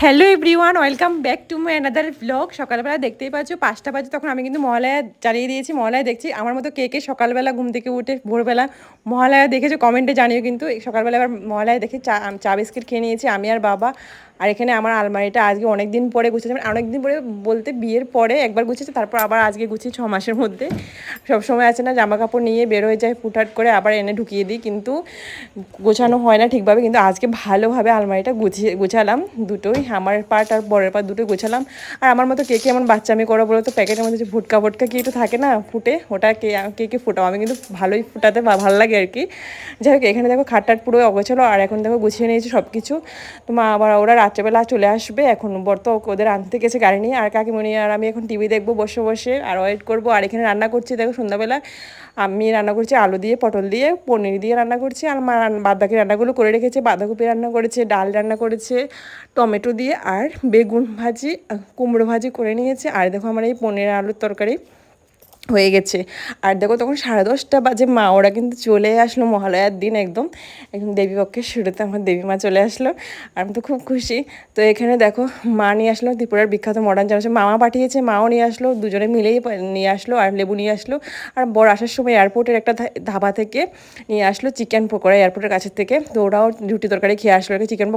Hello everyone, welcome back to my another blog. সকালবেলা দেখতেই পাচ্ছ 5টা বাজে, তখন আমি কিন্তু মহালয়া চালিয়ে দিয়েছি। মহালয়া দেখছি। আমার মতো কে কে সকালবেলা ঘুম থেকে উঠে ভোরবেলা মহালয়া দেখেছো কমেন্টে জানিও। কিন্তু সকালবেলা আবার মহালয়া দেখে চা বিস্কিট খেয়ে নিয়েছি আমি আর বাবা। আর এখানে আমার আলমারিটা আজকে অনেক দিন পরে গুছিয়েছি, মানে অনেক দিন পরে বলতে বিয়ের পরে একবার গুছিয়েছি, তারপর আবার আজকে গুছিয়ে 6 মাসের মধ্যে। সবসময় আছে না জামা কাপড় নিয়ে বের হয়ে যায় ফুটহাট করে, আবার এনে ঢুকিয়ে দিই, কিন্তু গোছানো হয় না ঠিকভাবে। কিন্তু আজকে ভালোভাবে আলমারিটা গুছালাম, দুটোই আমার পার্ট আর বরের পার্ট দুটোই গোছালাম। আর আমার মতো কে কে এমন বাচ্চামি করো বলো তো, প্যাকেটের মধ্যে যে ভুটকা ভুটকা কি একটু থাকে না ফুটে, ওটা কে কে কে ফুটাও? আমি কিন্তু ভালোই ফুটাতে ভালো লাগে আর কি। যাই হোক, এখানে দেখো খাটটাট পুরো অগোছালো, আর এখন দেখো গুছিয়ে নিয়েছি সব কিছু। তো মা আবার ওরা রাত্রেবেলা চলে আসবে, এখন বর তো ওদের আনতে গেছে গাড়ি নিয়ে। আর কাকিমণি আর আমি এখন টিভি দেখবো বসে বসে, আর ওয়েট করবো। আর এখানে রান্না করছি দেখো, সন্ধ্যাবেলা আমি রান্না করছি আলু দিয়ে, পটল দিয়ে, পনির দিয়ে রান্না করছি। আর মা বাদ বাকি রান্নাগুলো করে রেখেছে, বাঁধাকপি রান্না করেছে, ডাল রান্না করেছে টমেটো দিয়ে, আর বেগুন ভাজি, কুমড়ো ভাজি করে নিয়েছে। আর দেখো আমার এই পনির আলুর তরকারি হয়ে গেছে। আর দেখো তখন 10:30 বাজে, মা ওরা কিন্তু চলে আসলো মহালয়ার দিন, একদম একদম দেবীপক্ষের শুরুতে আমার দেবী মা চলে আসলো। আর আমি তো খুব খুশি। তো এখানে দেখো মা নিয়ে আসলো ত্রিপুরার বিখ্যাত মডার্ন চানাচুর, মামা পাঠিয়েছে, মাও নিয়ে আসলো, দুজনে মিলেই নিয়ে আসলো। আর লেবু নিয়ে আসলো। আর বর আসার সময় এয়ারপোর্টের একটা ধাবা থেকে নিয়ে আসলো চিকেন পকোড়া, এয়ারপোর্টের কাছের থেকে। তো ওরাও রুটি তরকারি খেয়ে আসলো, চিকেন